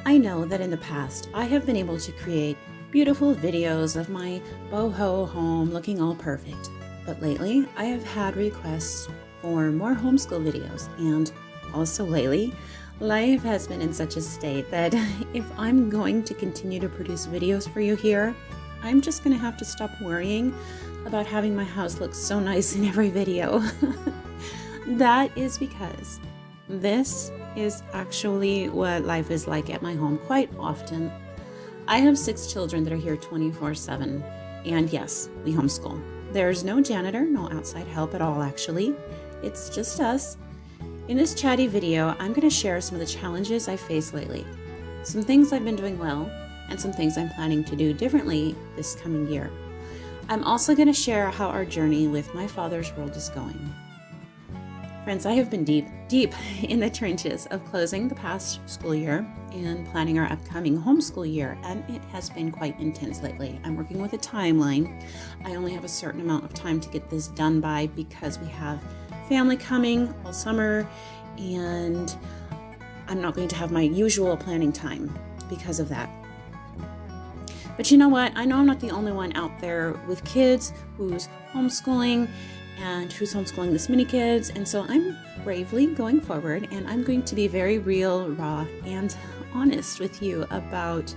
I know that in the past I have been able to create beautiful videos of my boho home looking all perfect, but lately I have had requests for more homeschool videos, and also lately life has been in such a state that if I'm going to continue to produce videos for you here, I'm just going to have to stop worrying about having my house look so nice in every video. That is because this is actually what life is like at my home quite often. I have 6 children that are here 24/7, and yes, we homeschool. There's no janitor, no outside help at all actually. It's just us. In this chatty video, I'm going to share some of the challenges I faced lately, some things I've been doing well, and some things I'm planning to do differently this coming year. I'm also going to share how our journey with my father's world is going. Friends, I have been deep in the trenches of closing the past school year and planning our upcoming homeschool year, and it has been quite intense lately. I'm working with a timeline. I only have a certain amount of time to get this done by because we have family coming all summer, and I'm not going to have my usual planning time because of that. But you know what? I know I'm not the only one out there with kids who's homeschooling and who's homeschooling this many kids. And so I'm bravely going forward, and I'm going to be very real, raw, and honest with you about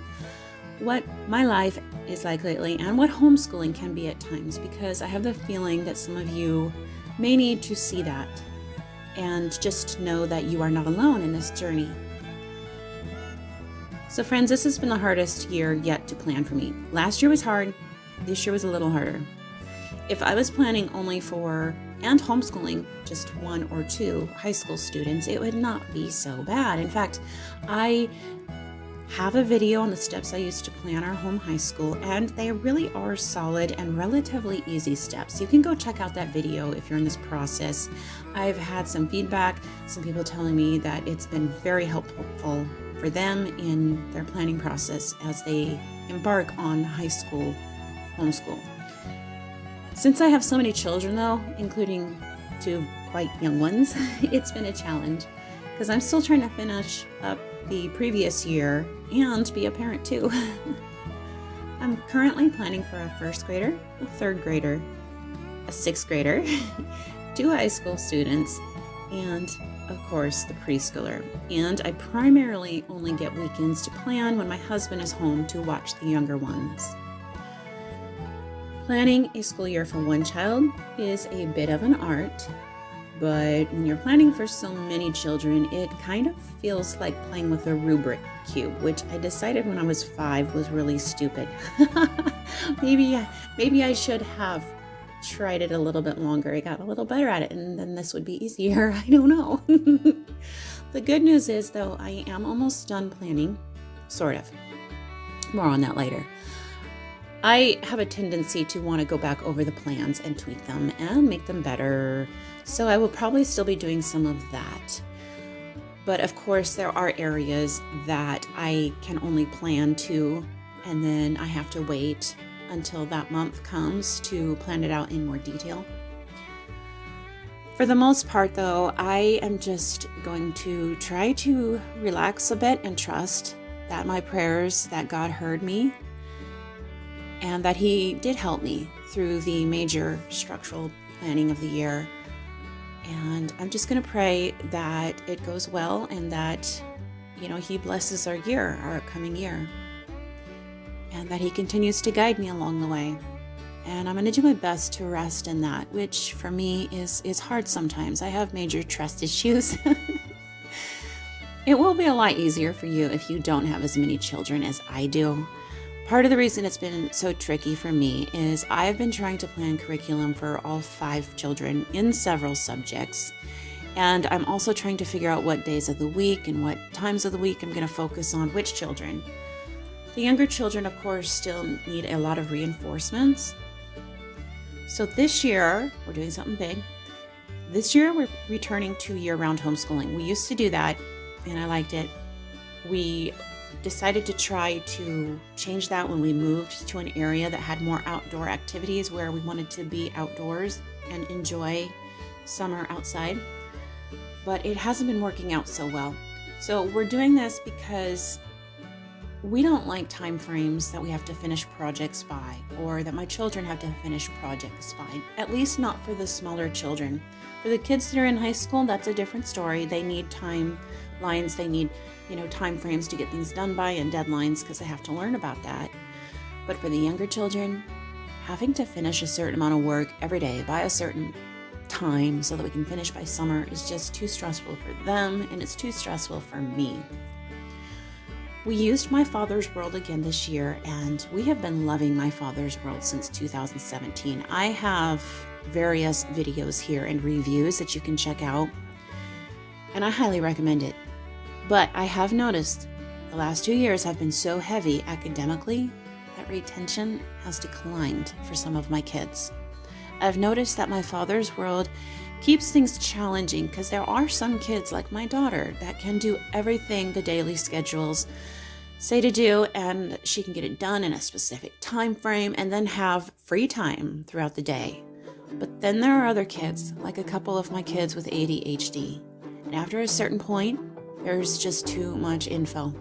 what my life is like lately and what homeschooling can be at times, because I have the feeling that some of you may need to see that and just know that you are not alone in this journey. So friends, this has been the hardest year yet to plan for me. Last year was hard. This year was a little harder. If I was planning only for and homeschooling just 1 or 2 high school students, it would not be so bad. In fact, I have a video on the steps I used to plan our home high school, and they really are solid and relatively easy steps. You can go check out that video if you're in this process. I've had some feedback, some people telling me that it's been very helpful for them in their planning process as they embark on high school homeschool. Since I have so many children though, including 2 quite young ones, it's been a challenge because I'm still trying to finish up the previous year and be a parent too. I'm currently planning for a 1st grader, a 3rd grader, a 6th grader, 2 high school students, and of course the preschooler. And I primarily only get weekends to plan when my husband is home to watch the younger ones. Planning a school year for one child is a bit of an art, but when you're planning for so many children, it kind of feels like playing with a rubric cube, which I decided when I was 5 was really stupid. Maybe I should have tried it a little bit longer. I got a little better at it, and then this would be easier. I don't know. The good news is, though, I am almost done planning, sort of. More on that later. I have a tendency to want to go back over the plans and tweak them and make them better, so I will probably still be doing some of that. But of course, there are areas that I can only plan to, and then I have to wait until that month comes to plan it out in more detail. For the most part, though, I am just going to try to relax a bit and trust that my prayers, that God heard me, and that He did help me through the major structural planning of the year. And I'm just going to pray that it goes well and that, He blesses our year, our upcoming year, and that He continues to guide me along the way. And I'm going to do my best to rest in that, which for me is hard sometimes. I have major trust issues. It will be a lot easier for you if you don't have as many children as I do. Part of the reason it's been so tricky for me is I've been trying to plan curriculum for all 5 children in several subjects. And I'm also trying to figure out what days of the week and what times of the week I'm going to focus on which children. The younger children, of course, still need a lot of reinforcements. So this year, we're doing something big. This year, we're returning to year-round homeschooling. We used to do that, and I liked it. We decided to try to change that when we moved to an area that had more outdoor activities, where we wanted to be outdoors and enjoy summer outside. But it hasn't been working out so well. So we're doing this because we don't like time frames that we have to finish projects by, or that my children have to finish projects by, at least not for the smaller children. For the kids that are in high school, that's a different story. They need timelines, they need, time frames to get things done by and deadlines because they have to learn about that. But for the younger children, having to finish a certain amount of work every day by a certain time so that we can finish by summer is just too stressful for them, and it's too stressful for me. We used My Father's World again this year, and we have been loving My Father's World since 2017. I have various videos here and reviews that you can check out, and I highly recommend it. But I have noticed the last 2 years have been so heavy academically that retention has declined for some of my kids. I've noticed that My Father's World keeps things challenging because there are some kids like my daughter that can do everything the daily schedules say to do, and she can get it done in a specific time frame and then have free time throughout the day. But then there are other kids, like a couple of my kids with ADHD, and after a certain point, there's just too much info.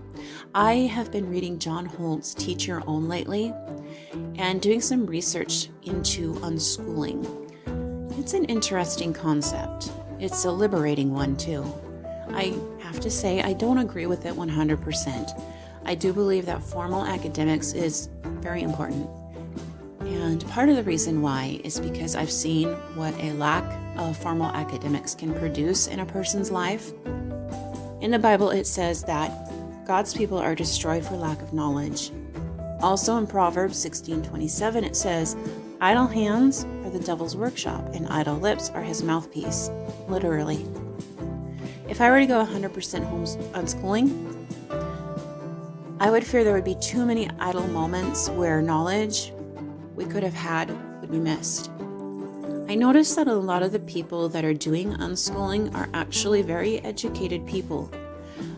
I have been reading John Holt's Teach Your Own lately and doing some research into unschooling. It's an interesting concept. It's a liberating one too. I have to say I don't agree with it 100%. I do believe that formal academics is very important. And part of the reason why is because I've seen what a lack of formal academics can produce in a person's life. In the Bible, it says that God's people are destroyed for lack of knowledge. Also in Proverbs 16:27, it says, idle hands are the devil's workshop, and idle lips are his mouthpiece. Literally. If I were to go 100% unschooling, I would fear there would be too many idle moments where knowledge we could have had would be missed. I noticed that a lot of the people that are doing unschooling are actually very educated people.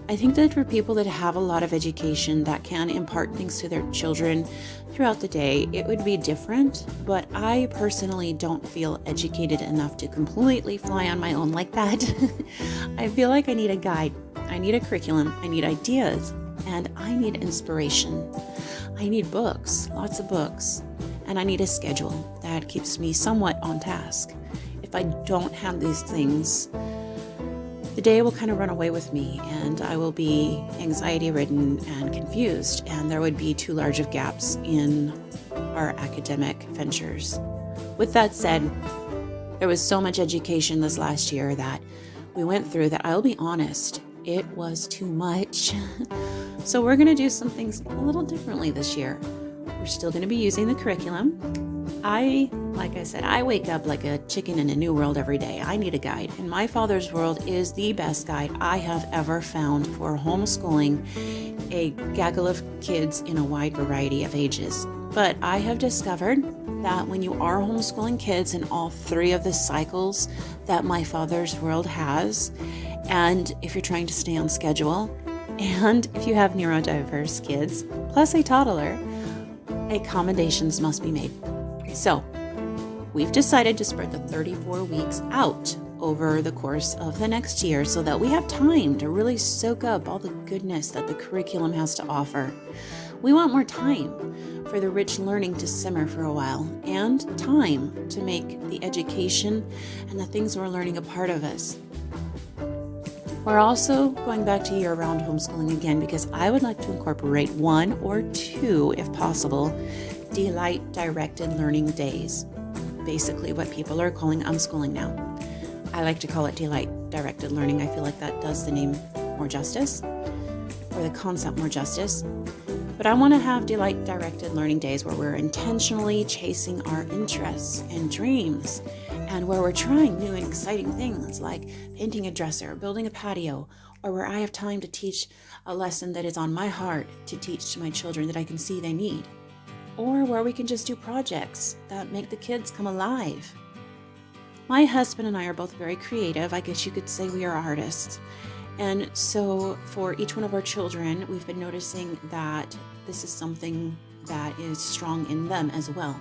I think that for people that have a lot of education that can impart things to their children throughout the day, it would be different, but I personally don't feel educated enough to completely fly on my own like that. I feel like I need a guide, I need a curriculum, I need ideas, and I need inspiration. I need books, lots of books. And I need a schedule that keeps me somewhat on task. If I don't have these things, the day will kind of run away with me, and I will be anxiety-ridden and confused, and there would be too large of gaps in our academic ventures. With that said, there was so much education this last year that we went through that I'll be honest, it was too much. So we're going to do some things a little differently this year. We're still going to be using the curriculum. Like I said, I wake up like a chicken in a new world every day. I need a guide, and My Father's World is the best guide I have ever found for homeschooling a gaggle of kids in a wide variety of ages. But I have discovered that when you are homeschooling kids in all three of the cycles that My Father's World has, and if you're trying to stay on schedule, and if you have neurodiverse kids, plus a toddler, accommodations must be made. So, we've decided to spread the 34 weeks out over the course of the next year so that we have time to really soak up all the goodness that the curriculum has to offer. We want more time for the rich learning to simmer for a while, and time to make the education and the things we're learning a part of us. We're also going back to year-round homeschooling again because I would like to incorporate 1 or 2, if possible, delight-directed learning days. Basically what people are calling unschooling now. I like to call it delight-directed learning. I feel like that does the name more justice, or the concept more justice. But I want to have delight-directed learning days where we're intentionally chasing our interests and dreams, and where we're trying new and exciting things like painting a dresser, building a patio, or where I have time to teach a lesson that is on my heart to teach to my children that I can see they need, or where we can just do projects that make the kids come alive. My husband and I are both very creative. I guess you could say we are artists. And so for each one of our children, we've been noticing that this is something that is strong in them as well.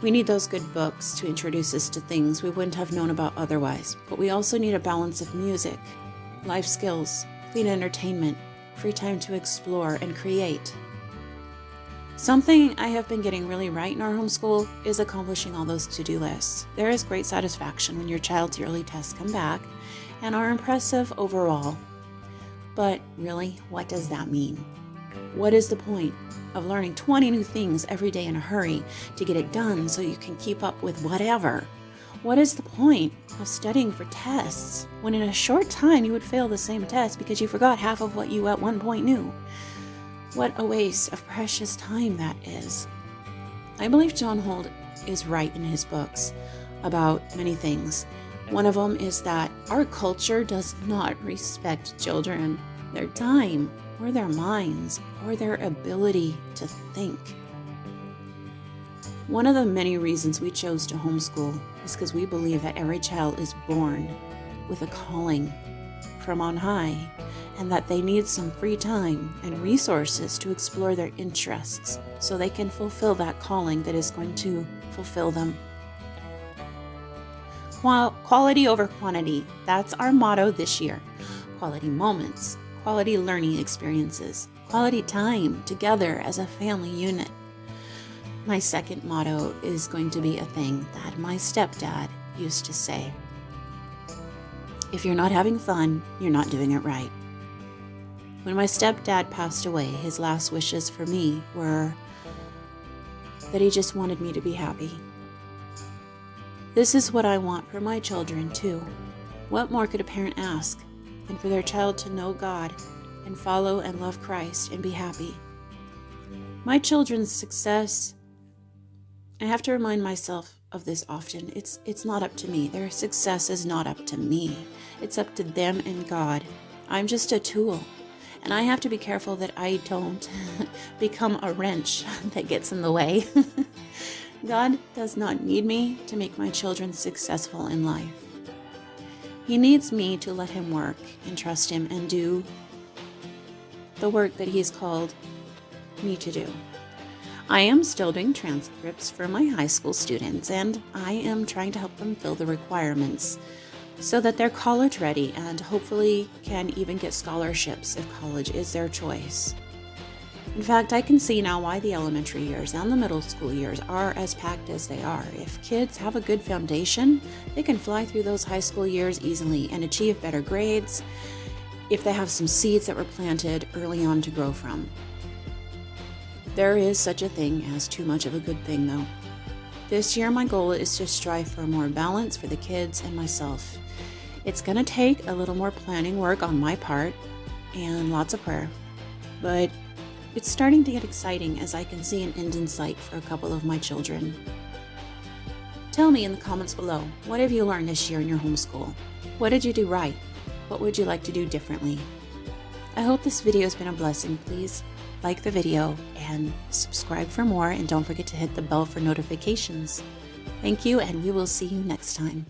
We need those good books to introduce us to things we wouldn't have known about otherwise. But we also need a balance of music, life skills, clean entertainment, free time to explore and create. Something I have been getting really right in our homeschool is accomplishing all those to-do lists. There is great satisfaction when your child's yearly tests come back and are impressive overall. But really, what does that mean? What is the point of learning 20 new things every day in a hurry to get it done so you can keep up with whatever? What is the point of studying for tests when in a short time you would fail the same test because you forgot half of what you at one point knew? What a waste of precious time that is. I believe John Holt is right in his books about many things. One of them is that our culture does not respect children, their time, or their minds, or their ability to think. One of the many reasons we chose to homeschool is because we believe that every child is born with a calling from on high, and that they need some free time and resources to explore their interests so they can fulfill that calling that is going to fulfill them. Quality over quantity, that's our motto this year. Quality moments, quality learning experiences, quality time together as a family unit. My second motto is going to be a thing that my stepdad used to say. If you're not having fun, you're not doing it right. When my stepdad passed away, his last wishes for me were that he just wanted me to be happy. This is what I want for my children too. What more could a parent ask than for their child to know God and follow and love Christ and be happy? My children's success, I have to remind myself of this often. It's not up to me. Their success is not up to me. It's up to them and God. I'm just a tool. And I have to be careful that I don't become a wrench that gets in the way. God does not need me to make my children successful in life. He needs me to let him work and trust him and do the work that he's called me to do. I am still doing transcripts for my high school students, and I am trying to help them fill the requirements so that they're college ready and hopefully can even get scholarships if college is their choice. In fact, I can see now why the elementary years and the middle school years are as packed as they are. If kids have a good foundation, they can fly through those high school years easily and achieve better grades if they have some seeds that were planted early on to grow from. There is such a thing as too much of a good thing, though. This year, my goal is to strive for more balance for the kids and myself. It's going to take a little more planning work on my part and lots of prayer, but it's starting to get exciting as I can see an end in sight for a couple of my children. Tell me in the comments below, what have you learned this year in your homeschool? What did you do right? What would you like to do differently? I hope this video has been a blessing. Please like the video and subscribe for more, and don't forget to hit the bell for notifications. Thank you, and we will see you next time.